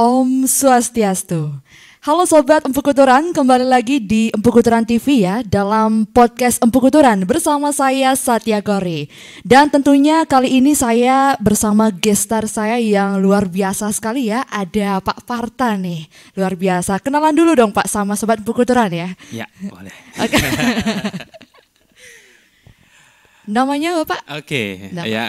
Om Swastiastu. Halo Sobat Empu Kuturan, kembali lagi di Empu Kuturan TV ya, dalam podcast Empu Kuturan bersama saya Satya Gori. Dan tentunya kali ini saya bersama gestar saya yang luar biasa sekali ya, ada Pak Parta nih, luar biasa. Kenalan dulu dong Pak sama Sobat Empu Kuturan ya. Ya, boleh. Oke. Namanya Bapak? Oke, ya.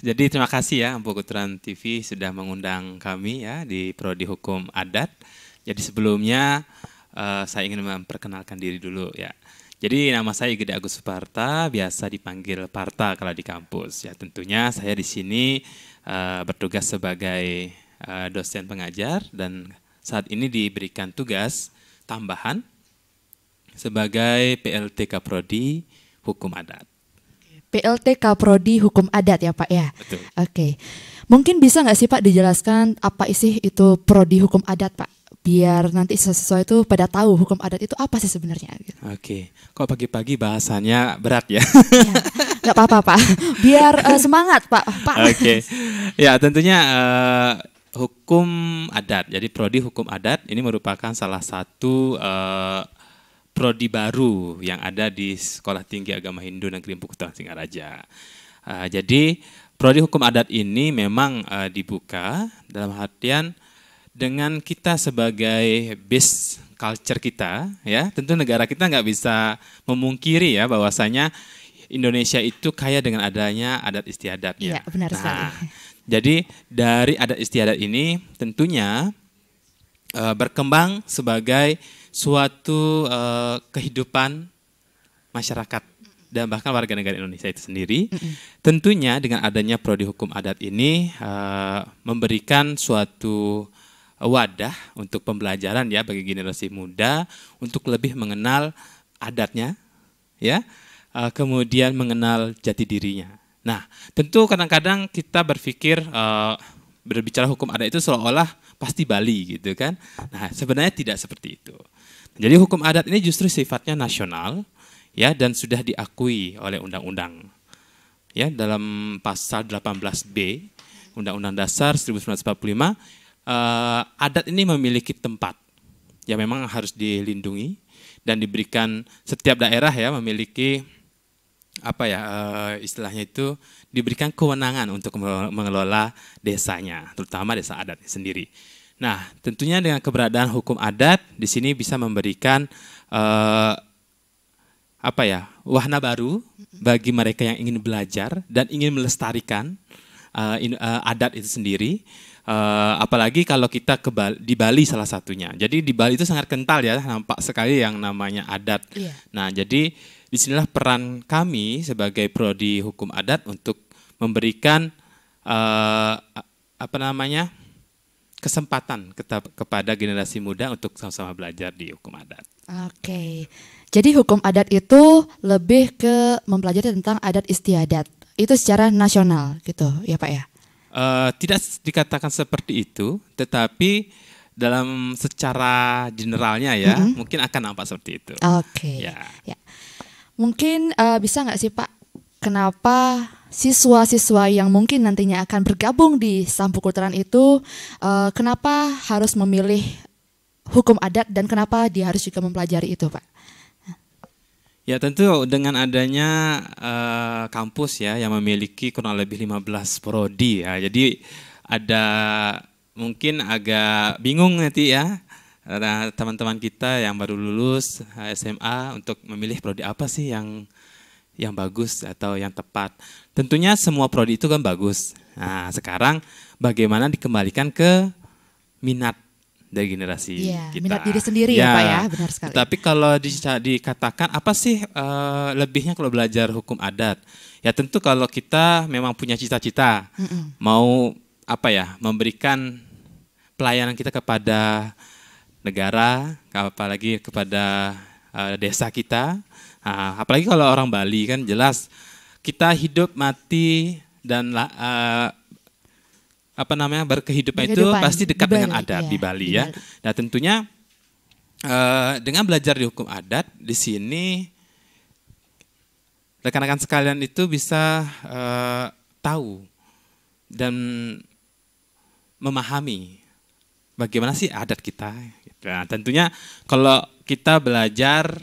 Jadi terima kasih ya Empu Kuturan TV sudah mengundang kami ya di Prodi Hukum Adat. Jadi sebelumnya saya ingin memperkenalkan diri dulu ya. Jadi nama saya Gede Agus Suparta, biasa dipanggil Parta kalau di kampus. Ya tentunya saya di sini bertugas sebagai dosen pengajar dan saat ini diberikan tugas tambahan sebagai PLTK Prodi Hukum Adat. PLTK Prodi Hukum Adat ya Pak ya? Betul. Oke. Mungkin bisa nggak sih Pak dijelaskan apa isi itu Prodi Hukum Adat Pak? Biar nanti sesuai itu pada tahu hukum adat itu apa sih sebenarnya. Oke, kok pagi-pagi bahasannya berat ya? Ya, nggak apa-apa Pak, biar semangat Pak. Oke, ya tentunya hukum adat. Jadi Prodi Hukum Adat ini merupakan salah satu prodi baru yang ada di Sekolah Tinggi Agama Hindu Negeri Empu Kuturan Singaraja. Jadi Prodi Hukum Adat ini memang dibuka dalam artian dengan kita sebagai base culture kita, ya tentu negara kita nggak bisa memungkiri ya bahwasanya Indonesia itu kaya dengan adanya adat istiadatnya. Iya, benar sekali. Jadi dari adat istiadat ini tentunya berkembang sebagai suatu kehidupan masyarakat dan bahkan warga negara Indonesia itu sendiri. Tentunya dengan adanya Prodi Hukum Adat ini memberikan suatu wadah untuk pembelajaran ya bagi generasi muda untuk lebih mengenal adatnya, ya, kemudian mengenal jati dirinya. Nah, tentu kadang-kadang kita berpikir berbicara hukum adat itu seolah-olah pasti Bali gitu kan. Nah, sebenarnya tidak seperti itu. Jadi hukum adat ini justru sifatnya nasional, ya, dan sudah diakui oleh undang-undang, ya, dalam pasal 18B Undang-Undang Dasar 1945. Adat ini memiliki tempat yang memang harus dilindungi dan diberikan setiap daerah ya memiliki apa ya istilahnya itu diberikan kewenangan untuk mengelola desanya, terutama desa adat sendiri. Nah, tentunya dengan keberadaan hukum adat di sini bisa memberikan apa ya wahana baru bagi mereka yang ingin belajar dan ingin melestarikan adat itu sendiri. Apalagi kalau kita di Bali salah satunya. Jadi di Bali itu sangat kental ya, nampak sekali yang namanya adat. Iya. Nah, jadi disinilah peran kami sebagai Prodi Hukum Adat untuk memberikan kesempatan kepada generasi muda untuk sama-sama belajar di hukum adat. Oke. Jadi hukum adat itu lebih ke mempelajari tentang adat istiadat. Itu secara nasional gitu ya Pak ya? Tidak dikatakan seperti itu, tetapi dalam secara generalnya ya, mungkin akan nampak seperti itu. Oke. Ya. Mungkin bisa nggak sih Pak, kenapa siswa-siswa yang mungkin nantinya akan bergabung di Empu Kuturan itu, kenapa harus memilih hukum adat dan kenapa dia harus juga mempelajari itu Pak? Ya tentu dengan adanya kampus ya yang memiliki kurang lebih 15 prodi ya. Jadi ada mungkin agak bingung nanti ya teman-teman kita yang baru lulus SMA untuk memilih prodi apa sih yang bagus atau yang tepat. Tentunya semua prodi itu kan bagus. Nah, sekarang bagaimana dikembalikan ke minat dari generasi kita. Minat diri sendiri ya Pak ya, benar sekali. Tapi kalau dikatakan apa sih lebihnya kalau belajar hukum adat? Ya tentu kalau kita memang punya cita-cita, mau memberikan pelayanan kita kepada negara, apalagi kepada desa kita. Apalagi kalau orang Bali kan jelas kita hidup mati dan berkehidupan itu pasti dekat dengan adat di Bali ya. Nah tentunya dengan belajar di hukum adat di sini rekan-rekan sekalian itu bisa tahu dan memahami bagaimana sih adat kita. Nah, tentunya kalau kita belajar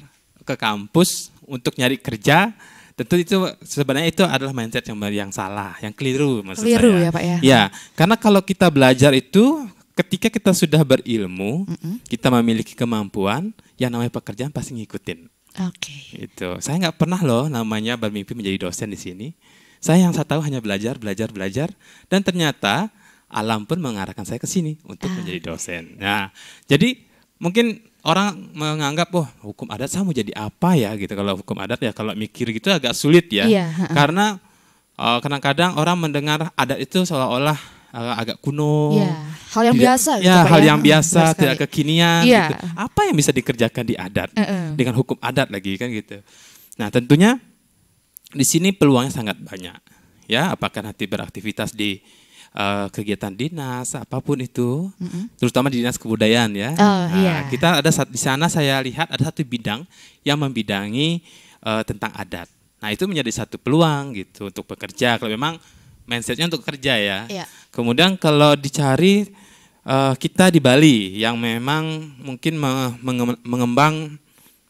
ke kampus untuk nyari kerja, tentu itu sebenarnya itu adalah mindset yang salah, yang keliru maksud Keliru saya. ya Pak ya. Ya, karena kalau kita belajar itu ketika kita sudah berilmu, kita memiliki kemampuan, yang namanya pekerjaan pasti ngikutin. Oke. Itu. Saya nggak pernah loh namanya bermimpi menjadi dosen di sini. Saya yang saya tahu hanya belajar, dan ternyata alam pun mengarahkan saya ke sini untuk menjadi dosen. Nah, jadi mungkin orang menganggap, hukum adat saya mau jadi apa ya gitu. Kalau hukum adat ya kalau mikir gitu agak sulit ya. Iya. Karena kadang-kadang orang mendengar adat itu seolah-olah agak kuno. Iya, hal yang biasa gitu ya, Pak hal ya. yang biasa, Benar tidak sekali. kekinian Iya. gitu. Apa yang bisa dikerjakan di adat dengan hukum adat lagi kan gitu. Nah, tentunya di sini peluangnya sangat banyak. Ya, apakah nanti beraktivitas di kegiatan dinas apapun itu, terutama di dinas kebudayaan ya. Iya. Kita ada di sana saya lihat ada satu bidang yang membidangi tentang adat. Nah, itu menjadi satu peluang gitu untuk bekerja kalau memang mindsetnya untuk kerja ya. Iya. Kemudian kalau dicari kita di Bali yang memang mungkin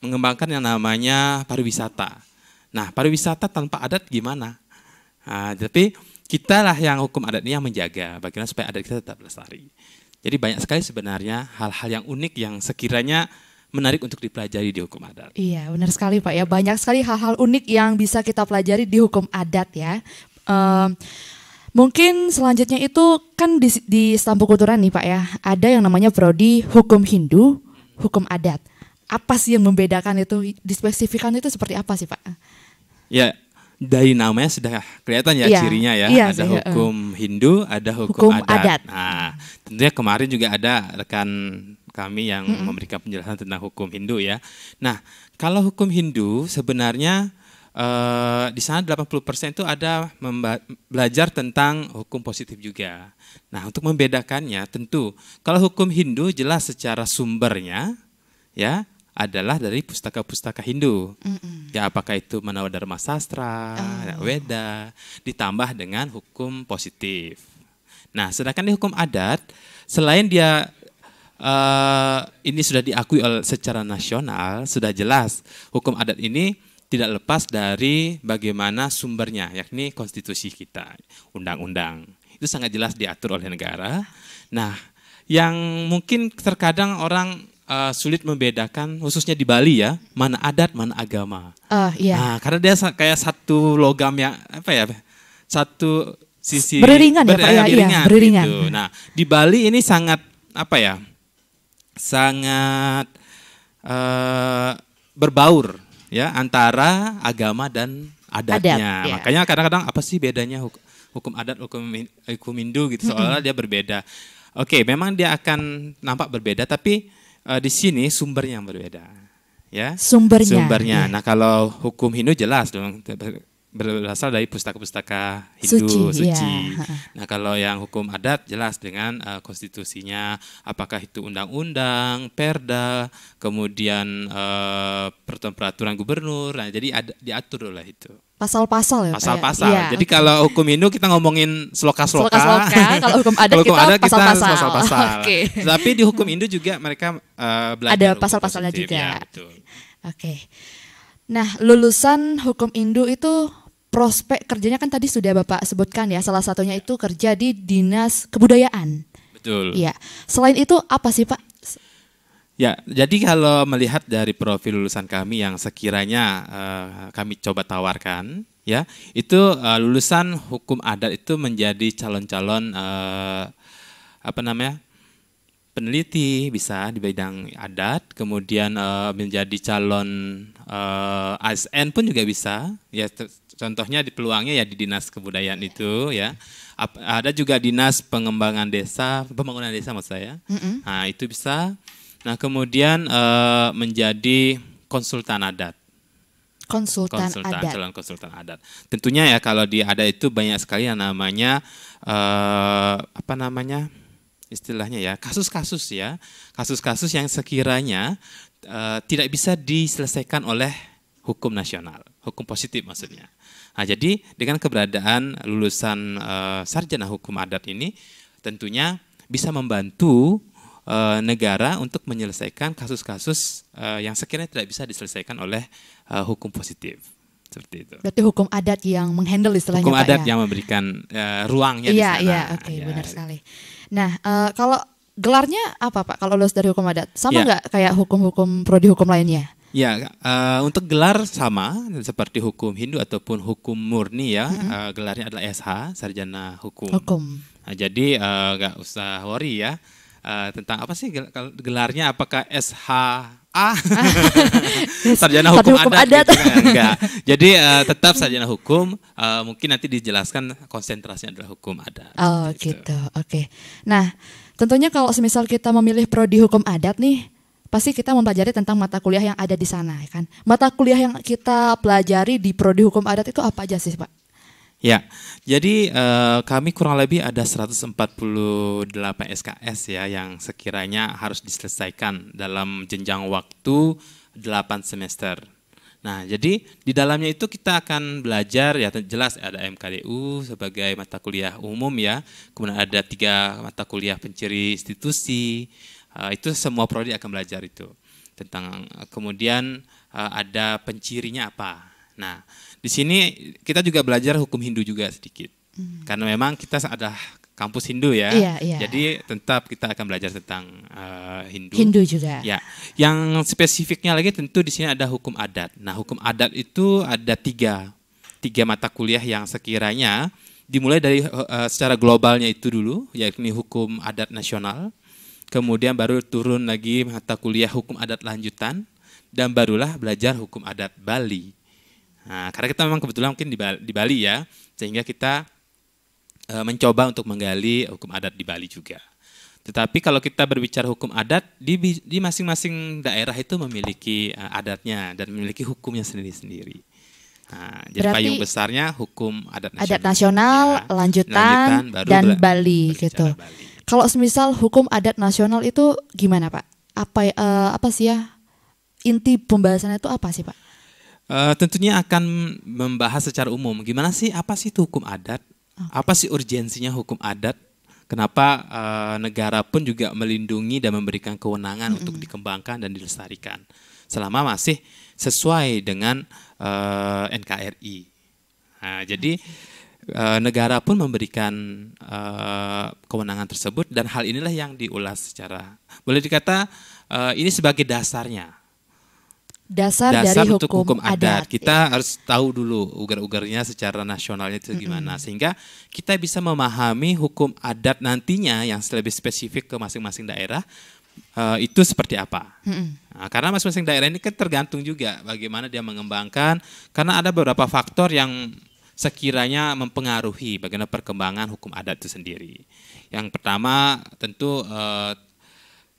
mengembangkan yang namanya pariwisata. Nah, pariwisata tanpa adat gimana? Nah, tapi kita lah yang hukum adat ini yang menjaga bagaimana supaya adat kita tetap lestari. Jadi banyak sekali sebenarnya hal-hal yang unik yang sekiranya menarik untuk dipelajari di hukum adat. Iya, benar sekali Pak ya. Banyak sekali hal-hal unik yang bisa kita pelajari di hukum adat ya. Mungkin selanjutnya itu kan di Stampu Kulturan nih Pak ya, ada yang namanya prodi hukum Hindu, hukum adat. Apa sih yang membedakan itu? Dispesifikan itu seperti apa sih Pak? Ya, dari namanya sudah kelihatan ya cirinya ya. Iya, ada hukum Hindu, ada hukum adat. Nah, tentunya kemarin juga ada rekan kami yang memberikan penjelasan tentang hukum Hindu ya. Nah, kalau hukum Hindu sebenarnya di sana 80% itu ada belajar tentang hukum positif juga. Nah, untuk membedakannya tentu kalau hukum Hindu jelas secara sumbernya ya adalah dari pustaka-pustaka Hindu. Ya, apakah itu Manawadharma Sastra, Weda, ditambah dengan hukum positif. Nah, sedangkan di hukum adat selain dia ini sudah diakui secara nasional, sudah jelas hukum adat ini tidak lepas dari bagaimana sumbernya, yakni konstitusi kita, undang-undang. Itu sangat jelas diatur oleh negara. Nah, yang mungkin terkadang orang sulit membedakan, khususnya di Bali ya, mana adat, mana agama. Iya. Nah, karena dia kayak satu logam yang apa ya, satu sisi beriringan ya Pak ya, beriringan. Gitu. Nah, di Bali ini sangat apa ya, sangat berbaur ya antara agama dan adatnya. Adat, makanya kadang-kadang apa sih bedanya hukum adat, hukum Hindu gitu, soalnya dia berbeda. Oke, memang dia akan nampak berbeda, tapi di sini sumbernya yang berbeda, ya. Sumbernya. Nah, kalau hukum Hindu jelas dong berasal dari pustaka-pustaka Hindu suci. Ya. Nah, kalau yang hukum adat jelas dengan konstitusinya, apakah itu undang-undang, perda, kemudian peraturan gubernur. Nah, jadi diatur oleh itu. Pasal-pasal ya. Pasal-pasal. Ya. Jadi kalau hukum Hindu kita ngomongin sloka-sloka. Kalau hukum adat kita pasal-pasal. Okay. Tapi di hukum Hindu juga mereka Ada belajar pasal-pasalnya juga. Ya, betul. Oke. Nah, lulusan hukum Hindu itu prospek kerjanya kan tadi sudah Bapak sebutkan ya, salah satunya itu kerja di Dinas Kebudayaan. Betul. Iya. Selain itu apa sih Pak? Ya, jadi kalau melihat dari profil lulusan kami yang sekiranya kami coba tawarkan, ya, itu lulusan hukum adat itu menjadi calon-calon peneliti bisa di bidang adat, kemudian menjadi calon ASN pun juga bisa. Ya, contohnya di peluangnya ya di Dinas Kebudayaan itu ya. Ada juga Dinas Pengembangan Desa, Pembangunan Desa maksud saya. Nah, itu bisa. Nah, kemudian menjadi konsultan adat. Calon konsultan adat. Tentunya ya kalau di adat itu banyak sekali yang namanya istilahnya ya kasus-kasus yang sekiranya tidak bisa diselesaikan oleh hukum nasional, hukum positif maksudnya. Nah, jadi dengan keberadaan lulusan sarjana hukum adat ini tentunya bisa membantu negara untuk menyelesaikan kasus-kasus yang sekiranya tidak bisa diselesaikan oleh hukum positif. Seperti itu. Berarti hukum adat yang menghandle istilahnya hukum Pak adat ya? yang memberikan ruangnya di sana. Iya, oke, benar sekali. Nah, kalau gelarnya apa Pak kalau lulus dari hukum adat? Sama nggak kayak hukum-hukum prodi hukum lainnya? Ya, untuk gelar sama seperti hukum Hindu ataupun hukum murni ya. Gelarnya adalah SH, Sarjana Hukum. Nah, jadi nggak usah worry ya tentang apa sih gelarnya, apakah SHA Sarjana Hukum Adat. Gitu kan? Enggak. Jadi tetap Sarjana Hukum, mungkin nanti dijelaskan konsentrasinya adalah hukum adat. Oh gitu, oke. Nah, tentunya kalau semisal kita memilih prodi hukum adat nih, pasti kita mempelajari tentang mata kuliah yang ada di sana, ya kan? Mata kuliah yang kita pelajari di prodi hukum adat itu apa aja sih, Pak? Ya, jadi kami kurang lebih ada 148 SKS ya yang sekiranya harus diselesaikan dalam jenjang waktu 8 semester. Nah, jadi di dalamnya itu kita akan belajar ya jelas ada MKDU sebagai mata kuliah umum ya, kemudian ada 3 mata kuliah penciri institusi. Itu semua prodi akan belajar itu tentang, kemudian ada pencirinya apa. Nah, di sini kita juga belajar hukum Hindu juga sedikit, karena memang kita ada kampus Hindu ya. Iya. Jadi tetap kita akan belajar tentang Hindu. Hindu juga. Ya, yang spesifiknya lagi tentu di sini ada hukum adat. Nah, hukum adat itu ada tiga mata kuliah yang sekiranya dimulai dari secara globalnya itu dulu, yakni hukum adat nasional. Kemudian baru turun lagi mata kuliah hukum adat lanjutan, dan barulah belajar hukum adat Bali. Nah, karena kita memang kebetulan mungkin di Bali ya, sehingga kita mencoba untuk menggali hukum adat di Bali juga. Tetapi kalau kita berbicara hukum adat, di masing-masing daerah itu memiliki adatnya dan memiliki hukumnya sendiri-sendiri. Nah, jadi payung besarnya hukum adat nasional. Adat nasional, ya, lanjutan dan Bali gitu. Bali. Kalau semisal hukum adat nasional itu gimana Pak? Apa sih ya inti pembahasannya itu apa sih Pak? Tentunya akan membahas secara umum gimana sih, apa sih itu hukum adat, apa sih urgensinya hukum adat, kenapa negara pun juga melindungi dan memberikan kewenangan untuk dikembangkan dan dilestarikan selama masih sesuai dengan NKRI. Nah, jadi negara pun memberikan kewenangan tersebut, dan hal inilah yang diulas secara, boleh dikata ini sebagai dasarnya. Dasar dari untuk hukum adat. Kita harus tahu dulu ugar-ugarnya secara nasionalnya itu gimana, sehingga kita bisa memahami hukum adat nantinya yang lebih spesifik ke masing-masing daerah itu seperti apa. Nah, karena masing-masing daerah ini kan tergantung juga bagaimana dia mengembangkan, karena ada beberapa faktor yang sekiranya mempengaruhi bagaimana perkembangan hukum adat itu sendiri. Yang pertama tentu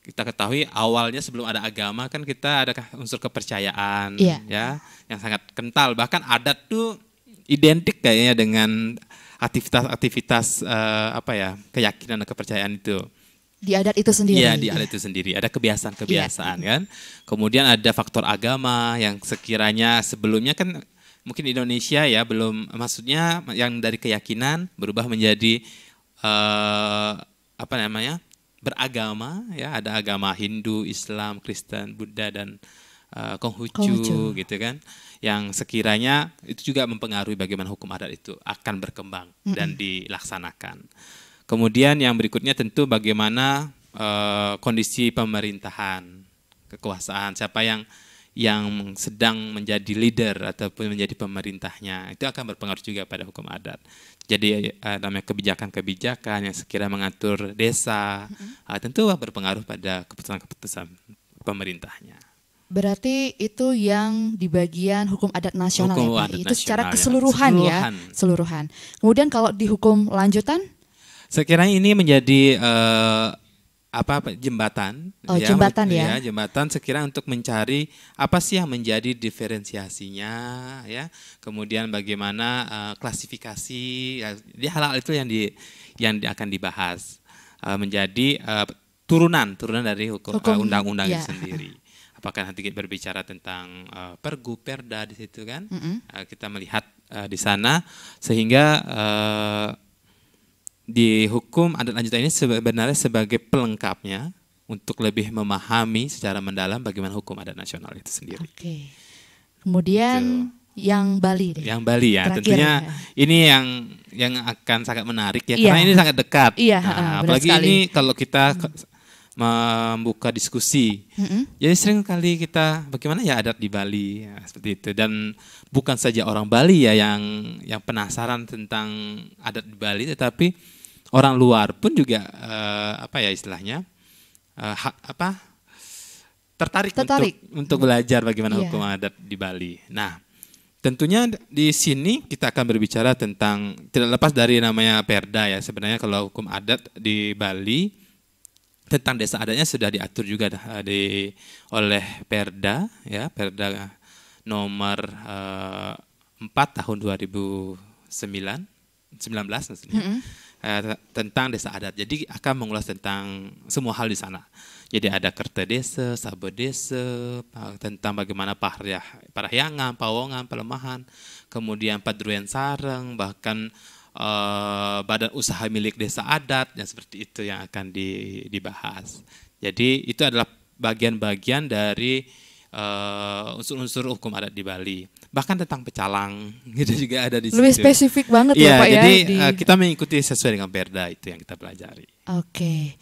kita ketahui awalnya sebelum ada agama kan kita ada unsur kepercayaan ya yang sangat kental, bahkan adat tuh identik kayaknya dengan aktivitas keyakinan dan kepercayaan itu. Di adat itu sendiri. Iya, di adat itu sendiri ada kebiasaan-kebiasaan kan. Kemudian ada faktor agama yang sekiranya sebelumnya kan mungkin Indonesia ya belum, maksudnya yang dari keyakinan berubah menjadi beragama ya, ada agama Hindu, Islam, Kristen, Buddha dan Konghucu gitu kan, yang sekiranya itu juga mempengaruhi bagaimana hukum adat itu akan berkembang dan dilaksanakan. Kemudian yang berikutnya tentu bagaimana kondisi pemerintahan, kekuasaan, siapa yang sedang menjadi leader ataupun menjadi pemerintahnya, itu akan berpengaruh juga pada hukum adat. Jadi namanya kebijakan-kebijakan yang sekiranya mengatur desa, tentu berpengaruh pada keputusan-keputusan pemerintahnya. Berarti itu yang di bagian hukum adat nasional hukum ya Pak? Adat itu nasional, secara keseluruhan ya? Keseluruhan. Kemudian kalau di hukum lanjutan? Sekiranya ini menjadi jembatan. Jembatan ya. Jembatan sekiranya untuk mencari apa sih yang menjadi diferensiasinya ya. Kemudian bagaimana klasifikasi ya, hal-hal itu yang akan dibahas menjadi turunan dari hukum undang-undang itu sendiri. Apakah nanti kita berbicara tentang pergub, perda di situ kan? Kita melihat di sana sehingga di hukum adat lanjutan ini sebenarnya sebagai pelengkapnya untuk lebih memahami secara mendalam bagaimana hukum adat nasional itu sendiri. Oke. Kemudian yang Bali deh. Yang Bali ya, Terakhir, tentunya ya. ini yang akan sangat menarik ya, Iya. karena ini sangat dekat. Iya, Nah, benar apalagi sekali. ini kalau kita membuka diskusi. Jadi sering kali kita bagaimana ya adat di Bali ya, seperti itu, dan bukan saja orang Bali ya yang penasaran tentang adat di Bali, tetapi orang luar pun juga apa ya istilahnya tertarik. Untuk belajar bagaimana Iya. hukum adat di Bali. Nah, tentunya di sini kita akan berbicara tentang, tidak lepas dari namanya Perda ya. Sebenarnya kalau hukum adat di Bali tentang desa adatnya sudah diatur juga oleh Perda ya, Perda nomor 4 tahun 2019 maksudnya. Tentang desa adat. Jadi akan mengulas tentang semua hal di sana. Jadi ada kerta desa, sabo desa, tentang bagaimana parahyangan, pawongan, pelemahan, kemudian padruan sareng, bahkan badan usaha milik desa adat, yang seperti itu yang akan dibahas. Jadi itu adalah bagian-bagian dari unsur-unsur hukum adat di Bali. Bahkan tentang pecalang gitu juga ada di situ. Lebih spesifik banget ya Pak ya. Jadi kita mengikuti sesuai dengan Perda itu yang kita pelajari. Oke.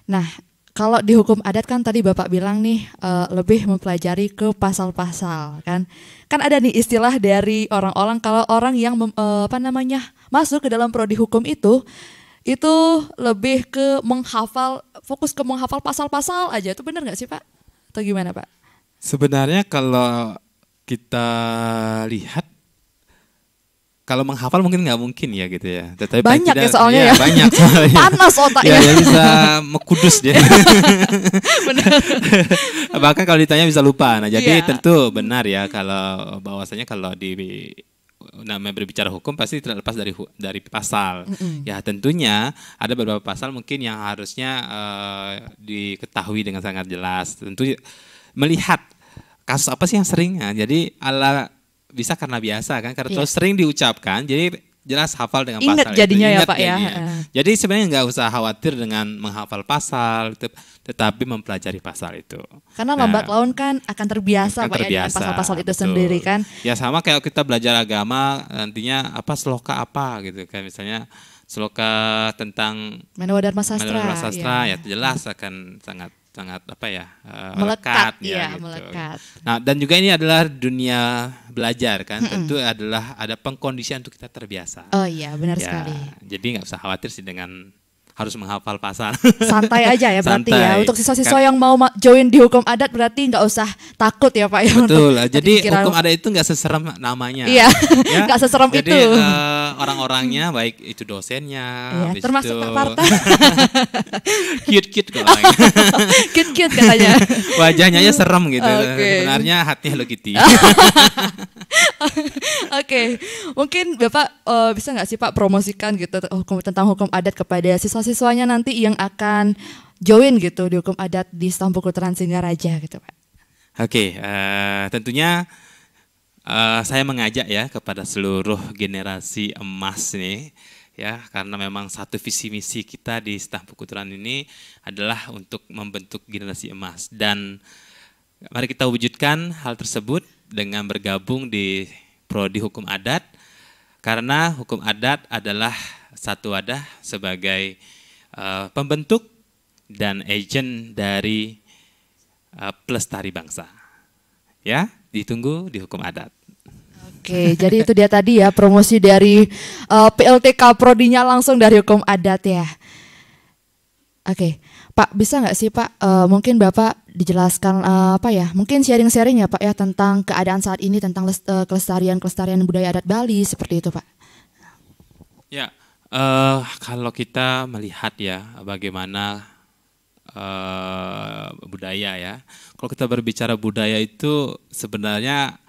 Nah, kalau di hukum adat kan tadi Bapak bilang nih lebih mempelajari ke pasal-pasal kan. Kan ada nih istilah dari orang-orang kalau orang yang masuk ke dalam prodi hukum itu lebih ke fokus ke menghafal pasal-pasal aja. Itu benar nggak sih Pak? Atau gimana Pak? Sebenarnya kalau kita lihat, kalau menghafal mungkin nggak mungkin ya gitu ya. Tetapi banyak tidak, ya soalnya ya. Banyak soalnya. Panas otaknya. Ya bisa mekudus dia. Bahkan kalau ditanya bisa lupa. Nah jadi tentu benar ya kalau bahwasanya kalau namanya berbicara hukum pasti tidak lepas dari pasal. Ya tentunya ada beberapa pasal mungkin yang harusnya diketahui dengan sangat jelas. Tentu melihat kasus apa sih yang sering. Nah, jadi bisa karena biasa kan, karena terus sering diucapkan, jadi jelas hafal dengan pasal. Ingat jadinya itu. Ya Pak ya. Jadi sebenarnya nggak usah khawatir dengan menghafal pasal, tetapi mempelajari pasal itu. Karena lambat laun kan akan terbiasa Pak ya dengan pasal-pasal itu sendiri kan. Ya sama kayak kita belajar agama, nantinya sloka apa gitu kan, misalnya sloka tentang Manawa Dharma Sastra, ya jelas akan sangat melekat ya, gitu. melekat. Nah, dan juga ini adalah dunia belajar kan, tentu ada pengkondisian untuk kita terbiasa. Oh iya, benar sekali. Jadi nggak usah khawatir sih dengan harus menghafal pasal. Santai aja ya berarti Santai. ya. Untuk siswa-siswa yang mau join di hukum adat berarti nggak usah takut ya Pak ya. Betul. Jadi hukum adat itu nggak seserem namanya. Iya. Ya? Nggak seserem Jadi, itu. orang-orangnya baik itu dosennya, ya, termasuk Pak Parta. Cute kok orangnya. Cute katanya. Wajahnya aja serem gitu. Okay. Sebenarnya hati Hello Kitty. Oke, mungkin Bapak bisa nggak sih Pak promosikan gitu tentang hukum adat kepada siswa-siswanya nanti yang akan join gitu di hukum adat di Stampukuturan Singaraja gitu Pak. Oke, tentunya saya mengajak ya kepada seluruh generasi emas nih ya, karena memang satu visi misi kita di Stampukuturan ini adalah untuk membentuk generasi emas, dan mari kita wujudkan hal tersebut dengan bergabung di prodi hukum adat, karena hukum adat adalah satu wadah sebagai pembentuk dan agent dari pelestari bangsa. Ya, ditunggu di hukum adat. Oke, jadi itu dia tadi ya promosi dari PLTK prodinya langsung dari hukum adat ya. Oke, Pak bisa nggak sih Pak mungkin Bapak dijelaskan mungkin sharing-sharing ya Pak ya tentang keadaan saat ini tentang kelestarian budaya adat Bali seperti itu Pak. Ya, kalau kita melihat ya bagaimana budaya ya, kalau kita berbicara budaya itu sebenarnya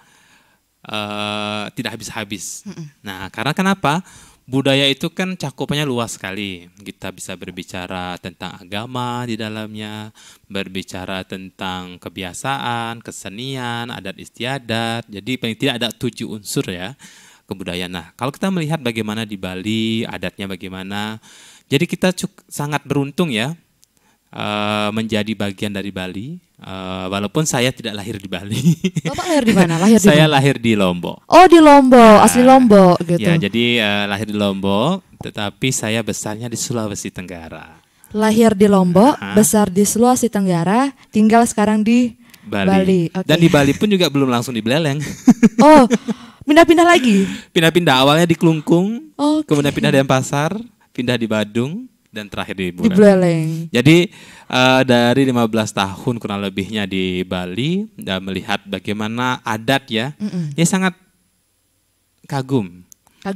tidak habis-habis. Nah, karena kenapa? Budaya itu kan cakupannya luas sekali. Kita bisa berbicara tentang agama di dalamnya, berbicara tentang kebiasaan, kesenian, adat istiadat. Jadi paling tidak ada 7 unsur ya kebudayaan. Nah, kalau kita melihat bagaimana di Bali, adatnya bagaimana. Jadi kita sangat beruntung ya. menjadi bagian dari Bali. Walaupun saya tidak lahir di Bali. Bapak lahir di mana? Saya lahir di Lombok. Oh, di Lombok, asli Lombok gitu. Ya, jadi lahir di Lombok, tetapi saya besarnya di Sulawesi Tenggara. Lahir di Lombok, besar di Sulawesi Tenggara, tinggal sekarang di Bali. Okay. Dan di Bali pun juga belum langsung di Beleleng. Oh, pindah-pindah lagi? Pindah-pindah, awalnya di Klungkung, okay. Kemudian pindah di Denpasar, pindah di Badung, dan terakhir di Buleleng. Jadi dari 15 tahun kurang lebihnya di Bali dan melihat bagaimana adat ya, ya sangat kagum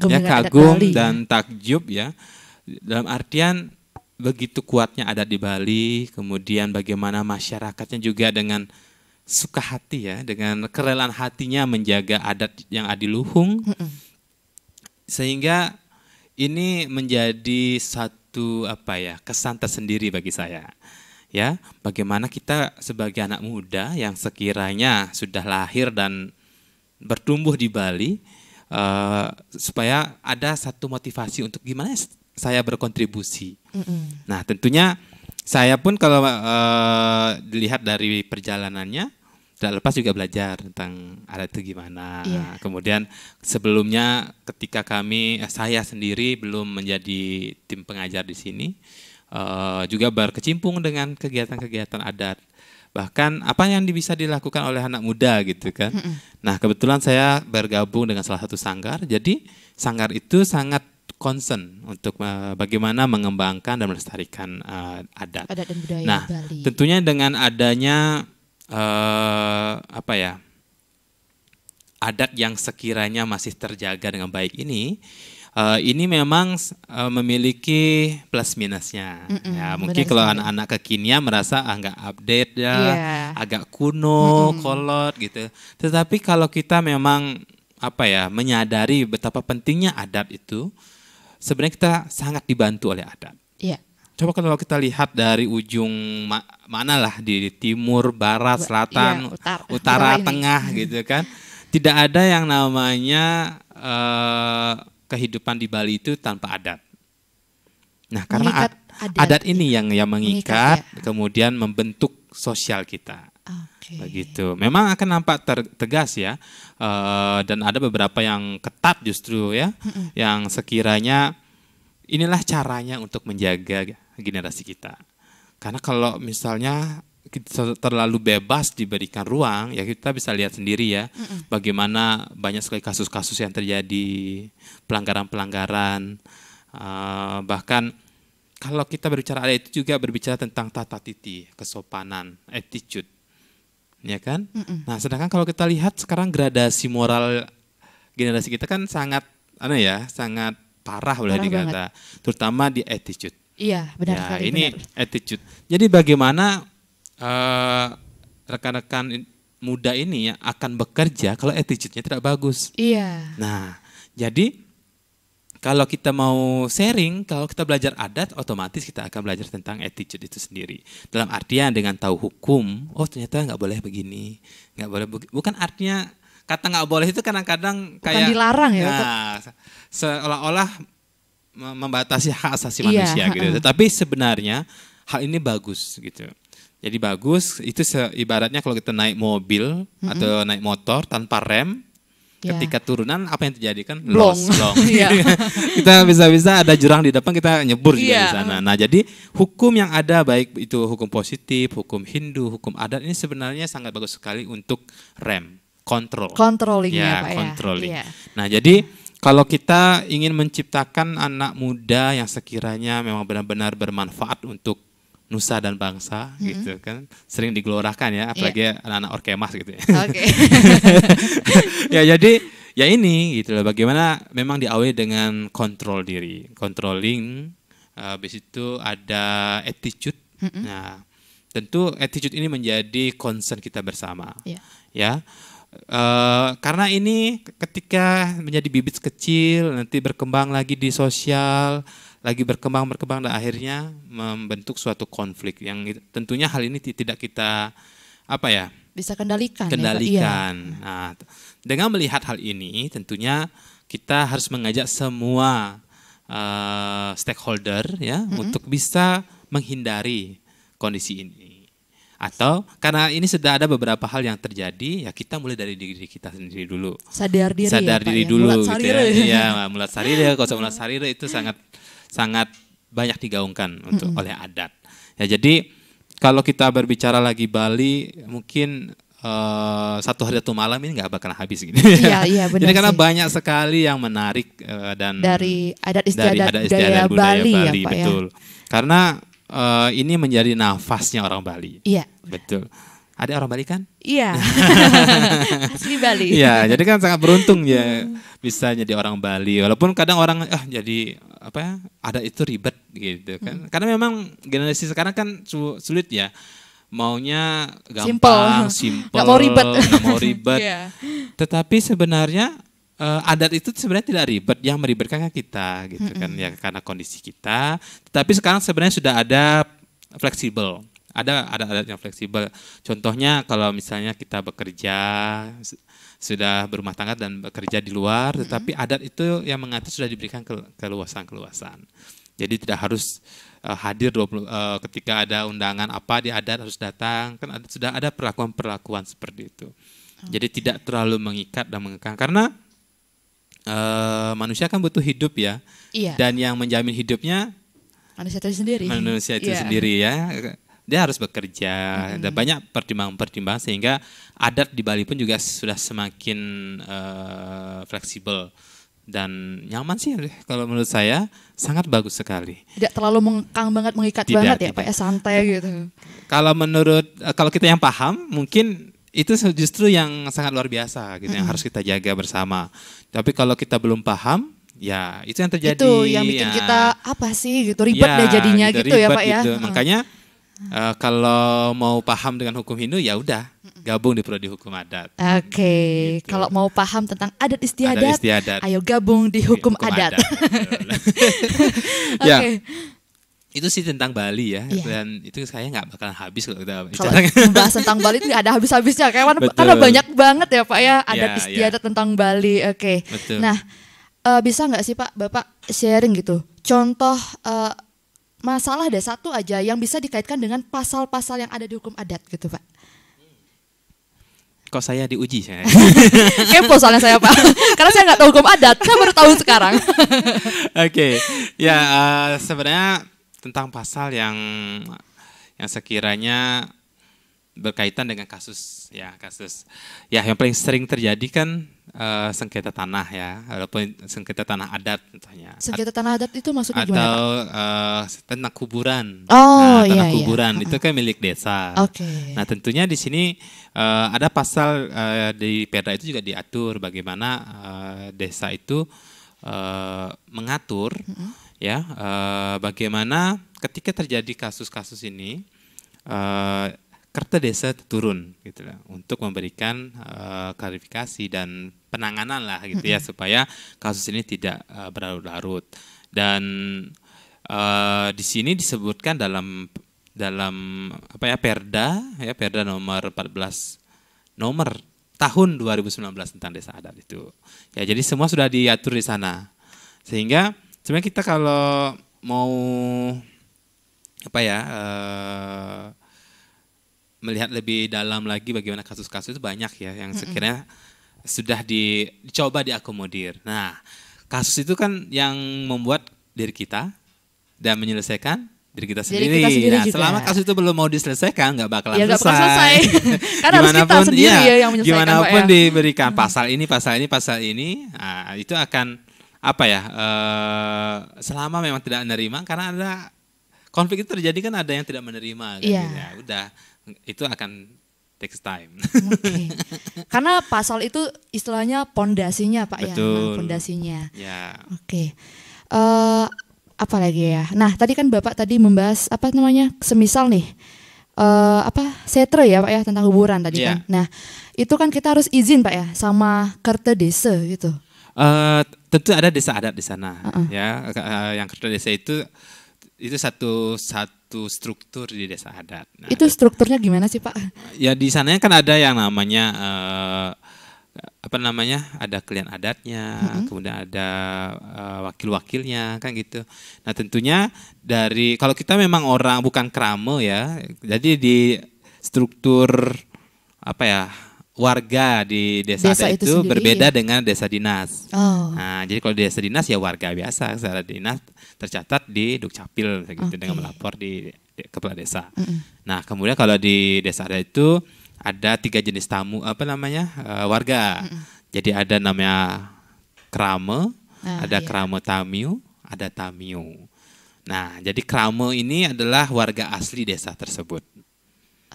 ya, kagum Bali, dan takjub ya. Dalam artian begitu kuatnya adat di Bali, kemudian bagaimana masyarakatnya juga dengan suka hati ya, dengan kerelaan hatinya menjaga adat yang adiluhung, sehingga ini menjadi satu kesan tersendiri bagi saya. Ya, bagaimana kita sebagai anak muda yang sekiranya sudah lahir dan bertumbuh di Bali, supaya ada satu motivasi untuk gimana saya berkontribusi. Nah, tentunya saya pun kalau dilihat dari perjalanannya, tidak lepas juga belajar tentang adat itu gimana. Yeah. Kemudian sebelumnya ketika saya sendiri belum menjadi tim pengajar di sini, juga berkecimpung dengan kegiatan-kegiatan adat. Bahkan apa yang bisa dilakukan oleh anak muda gitu kan. Nah, kebetulan saya bergabung dengan salah satu sanggar. Jadi sanggar itu sangat concern untuk bagaimana mengembangkan dan melestarikan adat dan budaya Bali. Tentunya dengan adanya adat yang sekiranya masih terjaga dengan baik ini memang memiliki plus minusnya. Ya, mungkin kalau anak-anak kekinian merasa nggak update ya, agak kuno, kolot gitu. Tetapi kalau kita memang menyadari betapa pentingnya adat itu, sebenarnya kita sangat dibantu oleh adat. Yeah. Coba kalau kita lihat dari ujung manalah di timur, barat, selatan, utara, tengah gitu kan. Tidak ada yang namanya kehidupan di Bali itu tanpa adat. Nah, karena adat ini yang mengikat ya. Kemudian membentuk sosial kita. Okay. Begitu. Memang akan nampak tegas ya. Dan ada beberapa yang ketat justru ya, yang sekiranya inilah caranya untuk menjaga generasi kita. Karena kalau misalnya kita terlalu bebas diberikan ruang, ya kita bisa lihat sendiri ya, bagaimana banyak sekali kasus-kasus yang terjadi, pelanggaran-pelanggaran. Bahkan kalau kita berbicara adat itu juga berbicara tentang tata titi, kesopanan, attitude, ya kan? Nah, sedangkan kalau kita lihat sekarang gradasi moral generasi kita kan sangat, sangat parah boleh dikata, terutama di attitude. Iya, benar sekali. Ini attitude. Jadi bagaimana rekan-rekan muda ini akan bekerja kalau attitude-nya tidak bagus. Iya. Nah, jadi kalau kita mau sharing, kalau kita belajar adat, otomatis kita akan belajar tentang attitude itu sendiri. Dalam artian dengan tahu hukum, oh ternyata nggak boleh begini, nggak boleh bukan artinya kata nggak boleh itu kadang-kadang kayak bukan dilarang ya. Nah, seolah-olah membatasi hak asasi manusia gitu. Tetapi sebenarnya hal ini bagus gitu. Jadi bagus itu ibaratnya kalau kita naik mobil atau naik motor tanpa rem, ketika turunan apa yang terjadi kan? Long. Kita bisa-bisa ada jurang di depan, kita nyebur juga di sana. Nah, jadi hukum yang ada baik itu hukum positif, hukum Hindu, hukum adat ini sebenarnya sangat bagus sekali untuk rem, controlling ya, Pak controlling. Ya. Nah, jadi kalau kita ingin menciptakan anak muda yang sekiranya memang benar-benar bermanfaat untuk nusa dan bangsa gitu kan, sering digelorakan ya, apalagi anak-anak orkemas gitu ya. Okay. Ya, jadi ya ini gitu loh, bagaimana memang diawali dengan kontrol diri, controlling, habis itu ada attitude. Nah, tentu attitude ini menjadi concern kita bersama. Ya. Karena ini ketika menjadi bibit kecil nanti berkembang lagi di sosial, lagi berkembang dan akhirnya membentuk suatu konflik yang tentunya hal ini tidak kita bisa kendalikan. Ya, Nah, dengan melihat hal ini tentunya kita harus mengajak semua stakeholder ya untuk bisa menghindari kondisi ini. Atau karena ini sudah ada beberapa hal yang terjadi, ya kita mulai dari diri kita sendiri dulu. Sadar diri diri ya, dulu mulat gitu sarire. ya. Iya, mulat sarire, kalau mulat sarire itu sangat banyak digaungkan oleh adat. Ya, jadi kalau kita berbicara lagi Bali, mungkin 1 hari 1 malam ini nggak bakalan habis gitu. Iya, benar. Jadi karena sih. banyak sekali yang menarik dan Dari adat dari istiadat adat budaya istiadat budaya Bali ya, Pak ya. betul. Karena ini menjadi nafasnya orang Bali. Iya. Betul. Ada orang Bali kan? Iya. Asli Bali. Iya, jadi kan sangat beruntung ya bisa jadi orang Bali. Walaupun kadang orang jadi apa ya, adat itu ribet gitu kan. Karena memang generasi sekarang kan sulit ya. Maunya gampang, simple, nggak mau ribet. nggak mau ribet. Iya. Tetapi sebenarnya adat itu sebenarnya tidak ribet, yang meribetkan kan kita gitu kan ya, karena kondisi kita. Tetapi sekarang sebenarnya sudah ada fleksibel. Ada adat yang fleksibel. Contohnya kalau misalnya kita bekerja, sudah berumah tangga dan bekerja di luar, tetapi adat itu yang mengatur sudah diberikan keluasan. Jadi tidak harus hadir ketika ada undangan apa di adat harus datang. Kan sudah ada perlakuan seperti itu. Jadi tidak terlalu mengikat dan mengekang, karena manusia kan butuh hidup ya. Iya. Dan yang menjamin hidupnya Manusia itu sendiri ya. Dia harus bekerja, ada banyak pertimbangan-pertimbangan sehingga adat di Bali pun juga sudah semakin fleksibel dan nyaman sih kalau menurut saya, sangat bagus sekali. Tidak terlalu mengekang banget, mengikat banget ya, Pak, santai gitu. Kalau kita yang paham, mungkin itu justru yang sangat luar biasa gitu, yang harus kita jaga bersama. Tapi kalau kita belum paham, ya itu yang terjadi. Itu yang bikin kita apa sih gitu, ribet deh jadinya gitu ya, Pak ya. Makanya kalau mau paham dengan hukum Hindu, ya udah gabung di Prodi Hukum Adat. Oke, gitu. Kalau mau paham tentang adat istiadat, ayo gabung di Hukum Adat. Ya, Oke. Itu sih tentang Bali ya, dan itu saya nggak bakalan habis kalau kita bicara. Kalau membahas tentang Bali itu nggak ada habis-habisnya, karena banyak banget ya, Pak ya, adat istiadat tentang Bali. Oke. Nah, bisa nggak sih Pak, Bapak sharing gitu, contoh masalah ada satu aja yang bisa dikaitkan dengan pasal-pasal yang ada di hukum adat gitu, Pak? Kok saya diuji saya? Kepo soalnya saya, Pak. Karena saya nggak tahu hukum adat, saya baru tahu sekarang. Oke. Ya sebenarnya tentang pasal yang sekiranya berkaitan dengan kasus yang paling sering terjadi kan sengketa tanah ya, walaupun sengketa tanah adat contohnya. Sengketa tanah adat itu maksudnya atau, gimana, Pak? Tentang kuburan. Tanah kuburan itu kan milik desa. Oke. Nah, tentunya di sini ada pasal di Perda itu juga diatur bagaimana desa itu mengatur ya bagaimana ketika terjadi kasus-kasus ini Kerta Desa turun gitu lah, untuk memberikan klarifikasi dan penanganan lah gitu ya, supaya kasus ini tidak berlarut-larut. Dan di sini disebutkan dalam Perda nomor 14 tahun 2019 tentang desa adat itu. Ya, jadi semua sudah diatur di sana. Sehingga sebenarnya kita kalau mau melihat lebih dalam lagi bagaimana kasus-kasus itu banyak ya yang sekiranya sudah dicoba diakomodir. Nah, kasus itu kan yang membuat diri kita dan menyelesaikan diri kita sendiri. Nah, selama kasus itu belum mau diselesaikan, nggak bakalan selesai. Karena harus kita sendiri yang menyelesaikan. Gimana pun diberikan pasal ini, nah, itu akan selama memang tidak menerima, karena ada konflik itu terjadi kan, ada yang tidak menerima. Kan, gitu. Ya udah, itu akan takes time. Okay. Karena pasal itu istilahnya pondasinya, Pak. Betul. Ya, pondasinya. Ya. Oke. Apa lagi ya? Nah, tadi kan Bapak tadi membahas semisal nih setre ya, Pak ya, tentang kuburan tadi kan. Nah, itu kan kita harus izin, Pak ya, sama Kerta Desa gitu. Tentu ada desa adat di sana, ya. Yang Kerta Desa itu satu struktur di desa adat. Nah, itu strukturnya gimana sih, Pak? Ya di sana kan ada yang namanya apa namanya, ada klien adatnya, kemudian ada wakil-wakilnya kan gitu. Nah tentunya dari kalau kita memang orang bukan krame ya, jadi di struktur apa ya, warga di desa Desa adat itu itu sendiri, berbeda iya. dengan desa dinas. Oh, Nah jadi kalau di desa dinas ya warga biasa, secara dinas tercatat di Dukcapil gitu, dengan oke. melapor di kepala desa. Nah kemudian kalau di desa adat itu ada 3 jenis tamu apa namanya, warga. Jadi ada namanya krame, Nah, ada iya. krame tamiu, ada tamiu. Nah jadi krame ini adalah warga asli desa tersebut.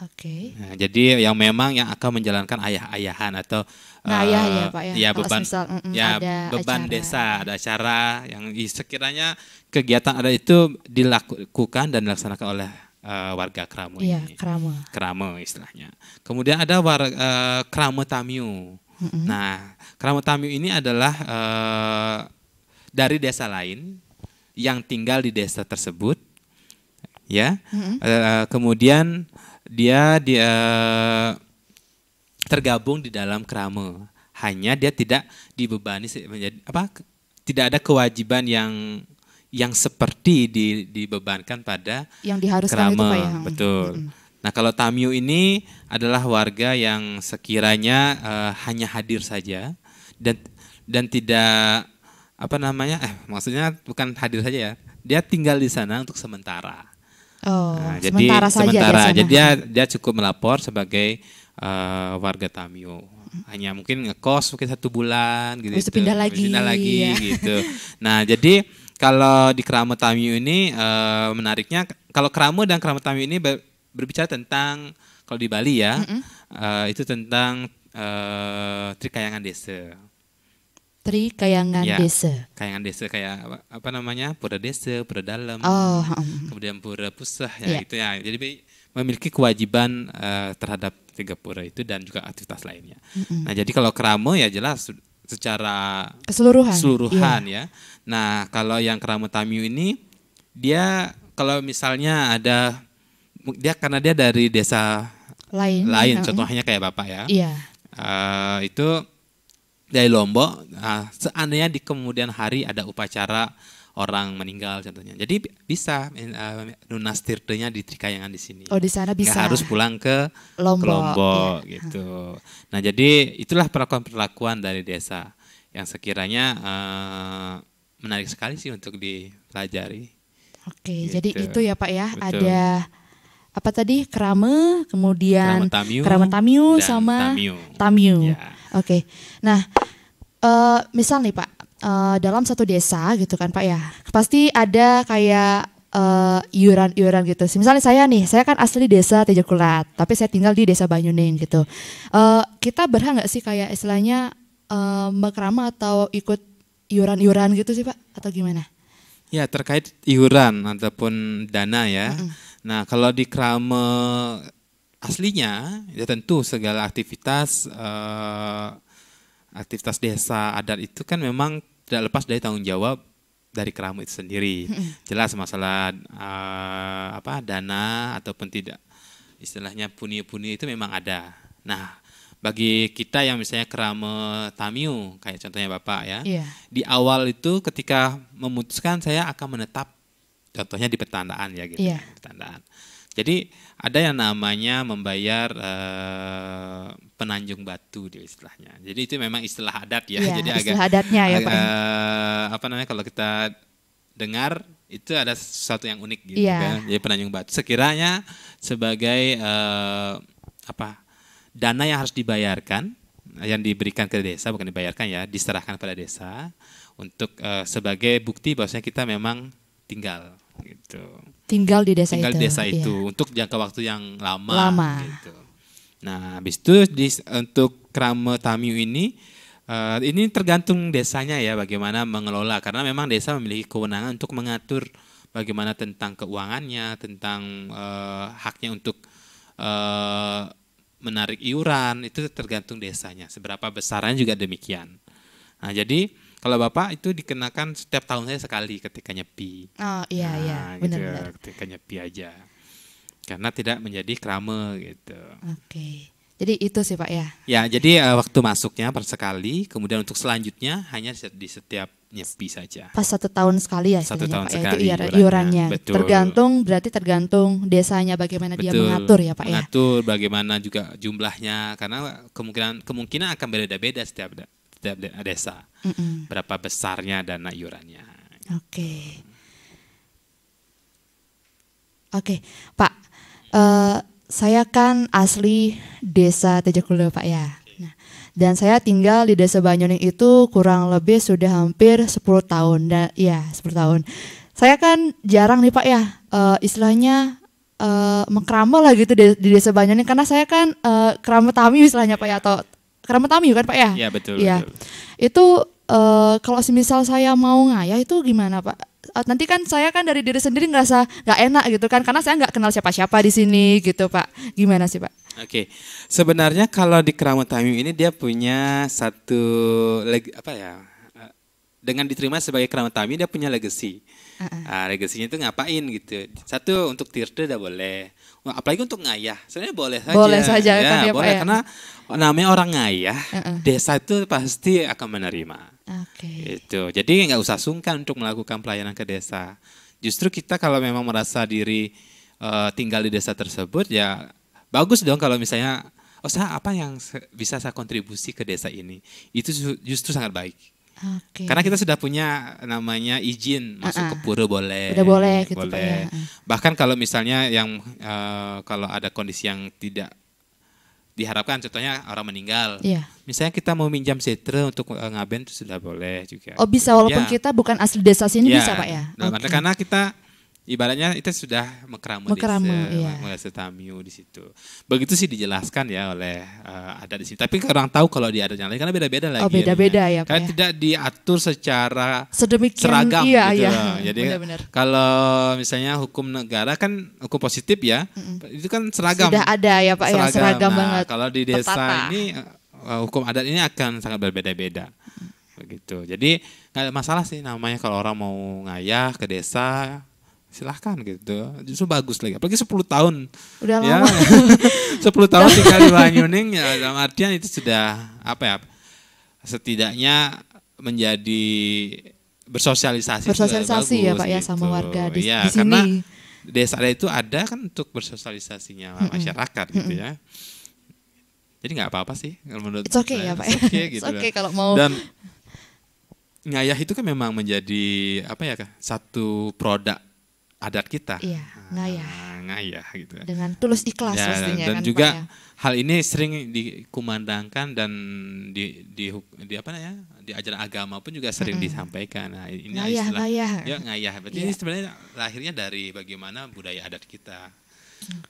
Oke. Nah, jadi yang memang yang akan menjalankan ayah-ayahan atau Nah, ya Pak ya. ya Kalau beban, semisal ya ada beban acara. desa, ada acara yang sekiranya kegiatan ada itu dilakukan dan dilaksanakan oleh warga Kramo Iya, ini. krama. Kramo istilahnya. Kemudian ada Kramo Tamiu. Nah, Kramo Tamiu ini adalah dari desa lain yang tinggal di desa tersebut, ya. Kemudian dia tergabung di dalam krame. Hanya dia tidak dibebani menjadi apa? Tidak ada kewajiban yang seperti dibebankan pada Yang diharuskan itu krame, Pak ya. betul. Nah, kalau tamiu ini adalah warga yang sekiranya hanya hadir saja dan tidak apa namanya? Maksudnya bukan hadir saja ya. Dia tinggal di sana untuk sementara. Oh, Nah, sementara jadi saja di sementara, sana. jadi dia cukup melapor sebagai warga Tamio. Hanya mungkin ngekos mungkin 1 bulan gitu. Habis itu pindah lagi, ya. gitu. Nah, jadi kalau di Kramo Tamio ini menariknya kalau Kramo dan Kramo Tamio ini berbicara tentang kalau di Bali ya, itu tentang Trikayangan Desa. Trikayangan Ya, Desa. kayangan desa kayak apa namanya, pura desa, pura dalam, Oh, kemudian pura pusah Iya. ya itu ya. Jadi memiliki kewajiban terhadap 3 pura itu dan juga aktivitas lainnya. Nah jadi kalau Kramo ya jelas secara keseluruhan. Iya. ya. Nah kalau yang Kramo Tamiu ini dia kalau misalnya ada karena dia dari desa Lain. lain, contohnya kayak Bapak ya. Iya. Itu dari Lombok, seandainya di kemudian hari ada upacara orang meninggal contohnya. Jadi bisa lunas tirtenya di Trikayangan di sini. Oh, di sana bisa. Nggak harus pulang ke Lombok, iya. gitu. Nah, jadi itulah perlakuan-perlakuan dari desa yang sekiranya menarik sekali sih untuk dipelajari. Oke, Gitu. jadi itu ya Pak ya. Betul. Ada apa tadi? Krame, kemudian Krama Tamiu dan sama Tamiu. Tamiu. Ya. Oke. Nah, misal nih Pak, dalam satu desa gitu kan Pak ya, pasti ada kayak iuran-iuran gitu. Misalnya saya kan asli desa Tejokulat, tapi saya tinggal di desa Banyuning gitu. Kita berhak nggak sih kayak istilahnya berkrama atau ikut iuran-iuran gitu sih Pak, atau gimana? Ya, terkait iuran ataupun dana ya. Nah, kalau di krame aslinya ya tentu segala aktivitas desa adat itu kan memang tidak lepas dari tanggung jawab dari kramo itu sendiri. Jelas masalah dana ataupun tidak, istilahnya puni-puni itu memang ada. Nah, bagi kita yang misalnya kramo Tamiu kayak contohnya Bapak ya, Iya. di awal itu ketika memutuskan saya akan menetap, contohnya di Petandaan ya gitu. Iya. Petandaan. Jadi ada yang namanya membayar penanjung batu dia istilahnya. Jadi itu memang istilah adat ya. Iya, Jadi istilah adatnya ya Pak. apa namanya kalau kita dengar itu ada sesuatu yang unik gitu Iya. kan. Jadi penanjung batu sekiranya sebagai dana yang harus dibayarkan, yang diberikan ke desa, bukan dibayarkan ya, diserahkan pada desa untuk sebagai bukti bahwasanya kita memang tinggal gitu. Tinggal di desa Tinggal itu. di desa Iya. itu untuk jangka waktu yang lama. Gitu. Nah, habis itu untuk Krame Tamiu ini tergantung desanya ya bagaimana mengelola, karena memang desa memiliki kewenangan untuk mengatur bagaimana tentang keuangannya, tentang haknya untuk menarik iuran, itu tergantung desanya. Seberapa besarnya juga demikian. Nah, jadi kalau Bapak itu dikenakan setiap tahun saya sekali ketika nyepi. Oh iya iya, benar-benar. Ketika nyepi aja. Karena tidak menjadi krame gitu. Oke. Jadi itu sih Pak ya. Ya, jadi waktu masuknya per sekali, kemudian untuk selanjutnya hanya di setiap nyepi saja. Pas 1 tahun sekali ya 1 istilahnya tahun Pak ya. sekali Itu iurannya. iurannya. Betul. Tergantung desanya bagaimana dia Betul, mengatur ya Pak ya. mengatur bagaimana juga jumlahnya, karena kemungkinan akan beda-beda setiap desa. Berapa besarnya dana iurannya. Oke. Oke, Pak. Saya kan asli desa Tejokulo Pak ya. Nah, dan saya tinggal di desa Banyuning itu kurang lebih sudah hampir 10 tahun. 10 tahun. Saya kan jarang nih Pak ya, istilahnya mengkeramal lah gitu di desa Banyuning, karena saya kan keramat tami istilahnya Pak ya, atau keramat tami kan Pak ya? Iya betul. Iya. Betul. Itu kalau semisal saya mau ngayah itu gimana Pak? Nanti kan saya kan dari diri sendiri ngerasa nggak enak gitu kan, karena saya nggak kenal siapa-siapa di sini gitu Pak. Gimana sih Pak? Oke, sebenarnya kalau di Keramat Tamim ini dia punya satu dengan diterima sebagai Keramat Tamim dia punya legacy. Legasinya itu ngapain gitu? Satu, untuk tirte udah boleh. Apalagi untuk ngayah, sebenarnya boleh saja. Boleh saja ya, kan ya boleh, Pak ya? karena namanya orang ngayah, desa itu pasti akan menerima. Oke. Itu. Jadi nggak usah sungkan untuk melakukan pelayanan ke desa. Justru kita kalau memang merasa diri tinggal di desa tersebut, ya bagus dong kalau misalnya, saya apa yang bisa saya kontribusi ke desa ini. Itu justru sangat baik. Oke. Karena kita sudah punya namanya izin masuk ke pura boleh. Udah boleh gitu Pak boleh. ya. Bahkan kalau misalnya yang kalau ada kondisi yang tidak diharapkan, contohnya orang meninggal. Iya. Misalnya kita mau minjam setre untuk ngaben itu sudah boleh juga. Oh bisa, walaupun kita bukan asli desa sini bisa Pak ya? Karena kita ibaratnya itu sudah mekeramu desa Tamiu di situ. Begitu sih dijelaskan ya oleh adat di sini. Tapi orang tahu kalau di adat yang lain karena beda-beda lagi. Oh beda-beda ya Pak. Karena tidak diatur secara sedemikian seragam iya, gitu. Iya. Jadi benar-benar. kalau misalnya hukum negara kan hukum positif ya, itu kan seragam. Sudah ada ya Pak ya, seragam nah, banget. Kalau di desa Tertata. ini hukum adat ini akan sangat berbeda-beda. Begitu. Jadi nggak ada masalah sih namanya kalau orang mau ngayah ke desa, silahkan gitu. Justru bagus lagi. Apalagi 10 tahun. Udah ya, lama. 10 tahun tinggal di Banyuning ya, dalam artian itu sudah setidaknya menjadi bersosialisasi ya Pak ya gitu. sama warga di Ya, sini. karena desa itu ada kan untuk bersosialisasinya masyarakat gitu ya. Jadi nggak apa-apa sih menurut It's okay ya Pak ya. Gitu. It's okay kalau mau. Dan ngayah itu kan memang menjadi satu produk adat kita. Iya, ngayah gitu. Dengan tulus ikhlas pastinya dan kan juga Pak ya. Hal ini sering dikumandangkan dan di ajaran agama pun juga sering disampaikan. Nah, ini istilah ngayah. Berarti ini sebenarnya lahirnya dari bagaimana budaya adat kita.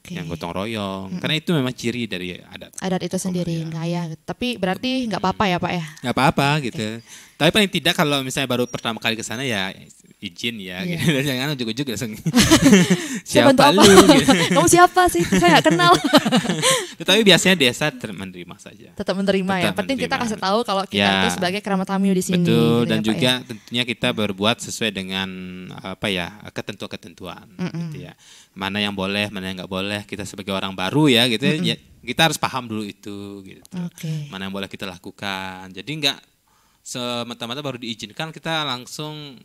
Yang gotong royong. Karena itu memang ciri dari adat. Adat itu sendiri ngayah. Tapi berarti nggak apa-apa ya Pak ya? Nggak apa-apa gitu. Tapi paling tidak kalau misalnya baru pertama kali ke sana ya izin ya. Gitu. Jangan ujuk-ujuk langsung. Siapa lu? Gitu. Kamu siapa sih? Saya nggak kenal. Tetapi biasanya desa menerima saja. Tetap menerima ya. Penting kita kasih tahu kalau kita itu sebagai keramat Tamiu di sini. Betul. Gitu dan ya, juga Pak, tentunya kita berbuat sesuai dengan ketentuan-ketentuan. Gitu ya. Mana yang boleh, mana yang nggak boleh. Kita sebagai orang baru ya gitu. Ya, kita harus paham dulu itu. Gitu. Mana yang boleh kita lakukan. Jadi nggak semata-mata baru diizinkan kita langsung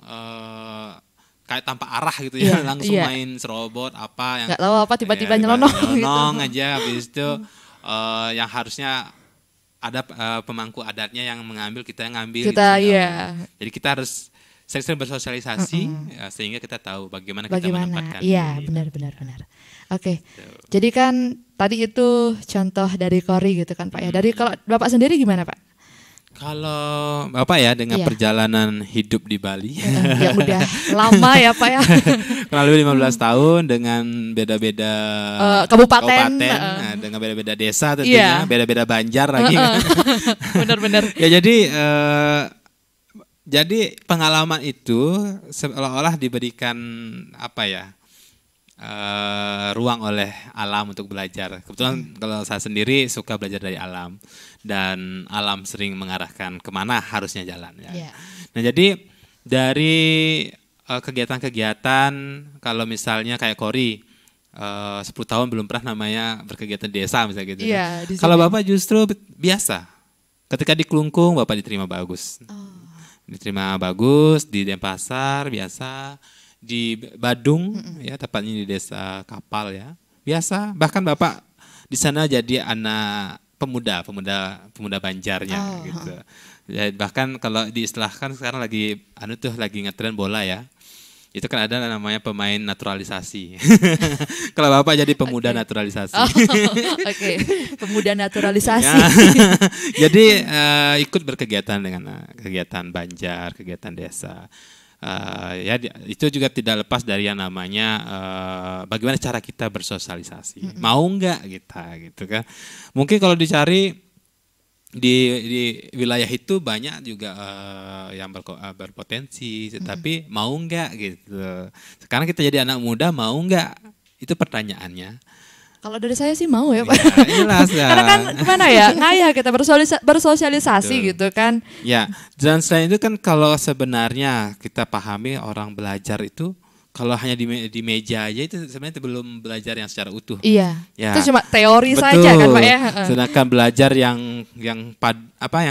kayak tanpa arah gitu ya, langsung main serobot apa yang nggak tahu apa tiba-tiba nyelonong gitu. Aja habis itu yang harusnya ada pemangku adatnya yang mengambil, kita yang ngambil kita gitu. Jadi kita harus sering bersosialisasi sehingga kita tahu bagaimana kita menempatkan. Iya, benar. Oke. Jadi kan tadi itu contoh dari Kori gitu kan Pak ya. Dari kalau Bapak sendiri gimana Pak? Kalau Bapak ya dengan perjalanan hidup di Bali yang udah lama ya Pak ya. Kurang lebih 15 tahun dengan beda-beda kabupaten dengan beda-beda desa tentunya, beda-beda banjar lagi. Benar-benar. Ya jadi pengalaman itu seolah-olah diberikan ruang oleh alam untuk belajar. Kebetulan kalau saya sendiri suka belajar dari alam dan alam sering mengarahkan kemana harusnya jalan ya. Nah jadi dari kegiatan-kegiatan kalau misalnya kayak Kori 10 tahun belum pernah namanya berkegiatan desa misalnya gitu. Iya, di Kalau sini. Bapak justru biasa. Ketika di Kelungkung Bapak diterima bagus. Diterima bagus di Denpasar biasa, di Badung ya tepatnya di desa Kapal ya. Biasa, bahkan Bapak di sana jadi anak pemuda Banjarnya gitu. Ya, bahkan kalau diistilahkan sekarang lagi lagi ngetren bola ya. Itu kan ada namanya pemain naturalisasi. Kalau Bapak jadi pemuda naturalisasi. Oke, pemuda naturalisasi. Ya. Jadi ikut berkegiatan dengan kegiatan Banjar, kegiatan desa. Ya itu juga tidak lepas dari yang namanya bagaimana cara kita bersosialisasi. Mau nggak kita gitu kan? Mungkin kalau dicari di wilayah itu banyak juga yang berpotensi, tetapi mau nggak gitu. Sekarang kita jadi anak muda mau nggak? Itu pertanyaannya. Kalau dari saya sih mau ya Pak. Ya, jelas ya. Karena kan gimana ya, ngayah kita bersosialisasi Betul. gitu kan. Ya, dan selain itu kan kalau sebenarnya kita pahami orang belajar itu kalau hanya di meja aja itu sebenarnya belum belajar yang secara utuh. Iya. Ya. Itu cuma teori Betul. saja kan Pak ya. Sedangkan belajar yang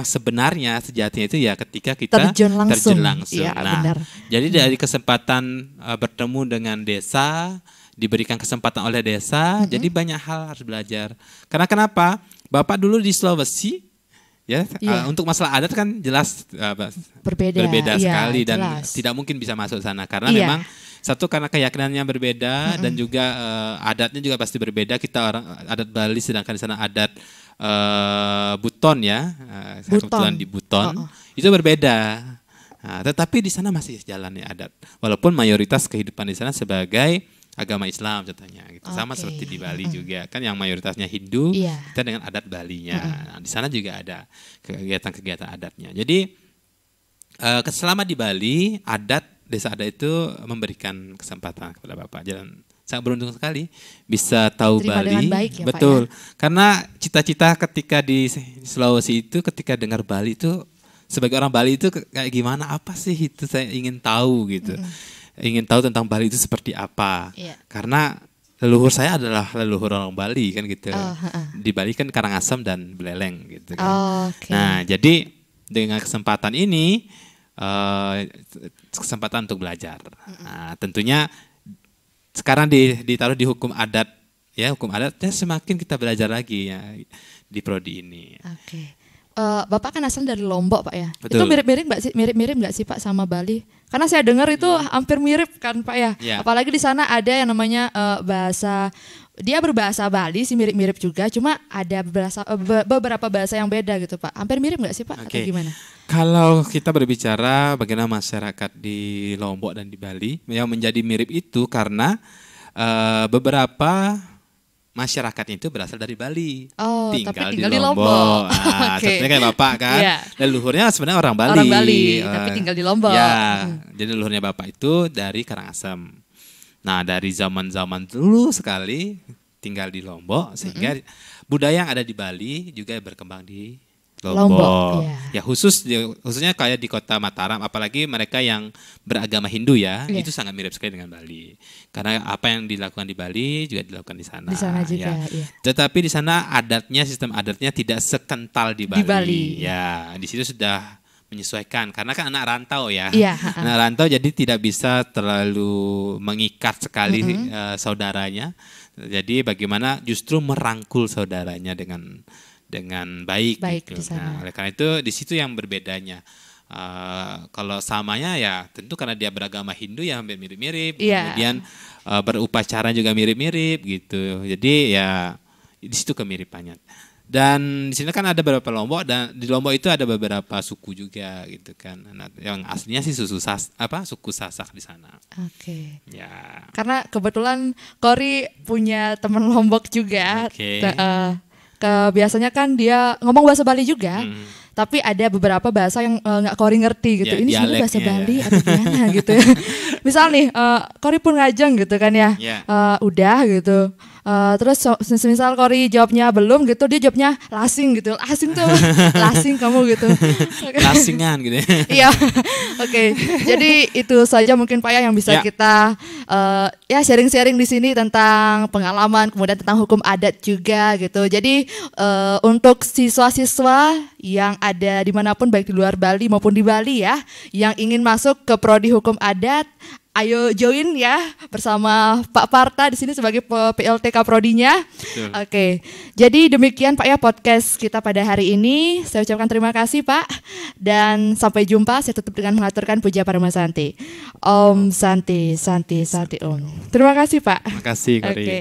sebenarnya sejatinya itu ya ketika kita Terjun langsung. Iya, Nah, benar. jadi dari kesempatan bertemu dengan desa, diberikan kesempatan oleh desa, jadi banyak hal harus belajar. Karena kenapa? Bapak dulu di Sulawesi ya, Iya. untuk masalah adat kan jelas Berbeda iya, sekali dan jelas. tidak mungkin bisa masuk sana karena Iya. memang satu karena keyakinannya berbeda dan juga adatnya juga pasti berbeda. Kita orang adat Bali sedangkan di sana adat Buton ya, saya kebetulan di Buton itu berbeda. Nah, tetapi di sana masih jalannya adat, walaupun mayoritas kehidupan di sana sebagai agama Islam contohnya, gitu. Sama Oke. seperti di Bali juga kan yang mayoritasnya Hindu, Iya. kita dengan adat Balinya. Nah, di sana juga ada kegiatan-kegiatan adatnya. Jadi selama di Bali desa adat itu memberikan kesempatan kepada Bapak. Jalan sangat beruntung sekali bisa tahu Diterima Bali. dengan baik ya, Pak, Betul. Karena cita-cita ketika di Sulawesi itu ketika dengar Bali itu sebagai orang Bali itu kayak gimana, apa sih itu saya ingin tahu gitu. Ingin tahu tentang Bali itu seperti apa. Iya. Karena leluhur saya adalah leluhur orang Bali kan gitu. Oh, Di Bali kan Karangasem dan Beleleng gitu kan. Oke. Nah, jadi dengan kesempatan ini kesempatan untuk belajar. Nah, tentunya sekarang ditaruh di hukum adat ya, hukum adatnya semakin kita belajar lagi ya di prodi ini. Oke. Bapak kan asal dari Lombok Pak ya. Betul. Itu mirip-mirip nggak sih Pak sama Bali? Karena saya dengar itu hampir mirip kan Pak ya. Ya. Apalagi di sana ada yang namanya dia berbahasa Bali sih mirip-mirip juga. Cuma ada beberapa bahasa yang beda gitu Pak. Hampir mirip nggak sih Pak? Atau Oke. gimana? Kalau kita berbicara bagaimana masyarakat di Lombok dan di Bali yang menjadi mirip itu karena beberapa masyarakatnya itu berasal dari Bali, Oh, tinggal, tapi di tinggal di Lombok. Lombok. Nah, Oke. seperti kayak Bapak kan, Iya. leluhurnya sebenarnya orang Bali. Orang Bali, tapi tinggal di Lombok. Ya, jadi leluhurnya Bapak itu dari Karangasem. Nah, dari zaman-zaman dulu sekali tinggal di Lombok, sehingga budaya yang ada di Bali juga berkembang di Lombok. Lombok, iya. Ya khususnya kayak di kota Mataram, apalagi mereka yang beragama Hindu ya, Iya. itu sangat mirip sekali dengan Bali. Karena apa yang dilakukan di Bali juga dilakukan di sana. Di sana juga, ya. iya. Tetapi di sana sistem adatnya tidak sekental di Bali. Di Bali. Ya, di situ sudah menyesuaikan karena kan anak rantau ya. Iya, Anak rantau jadi tidak bisa terlalu mengikat sekali saudaranya. Jadi bagaimana justru merangkul saudaranya dengan baik Baik gitu. di sana. Nah, oleh karena itu di situ yang berbedanya. Kalau samanya ya tentu karena dia beragama Hindu ya hampir mirip-mirip. Iya. Kemudian berupacara juga mirip-mirip gitu. Jadi ya di situ kemiripannya. Dan di sini kan ada beberapa Lombok dan di Lombok itu ada beberapa suku juga gitu kan. Nah, yang aslinya sih suku Sasak di sana. Oke. Ya. Karena kebetulan Kori punya teman Lombok juga. Oke. Biasanya kan dia ngomong bahasa Bali juga. Tapi ada beberapa bahasa yang nggak Kori ngerti gitu. Ya, Ini sebenarnya bahasa dialeknya Bali ya. atau gimana gitu ya. Misal nih, Kori pun ngajeng gitu kan ya. Ya. Udah gitu. Terus misal Kori jawabnya belum gitu, dia jawabnya lasing gitu. Lasing tuh, lasing kamu gitu. Lasingan gitu ya. Iya, oke. Jadi itu saja mungkin Pak ya yang bisa kita ya sharing-sharing di sini tentang pengalaman, kemudian tentang hukum adat juga gitu. Jadi untuk siswa-siswa yang ada dimanapun baik di luar Bali maupun di Bali ya, yang ingin masuk ke prodi hukum adat, ayo join ya bersama Pak Parta di sini sebagai PLTK prodinya. Oke. Jadi demikian Pak ya podcast kita pada hari ini. Saya ucapkan terima kasih Pak dan sampai jumpa. Saya tutup dengan mengaturkan puja Parama Santi. Om Santi Santi Santi Om. Terima kasih Pak. Terima kasih Kori. Oke.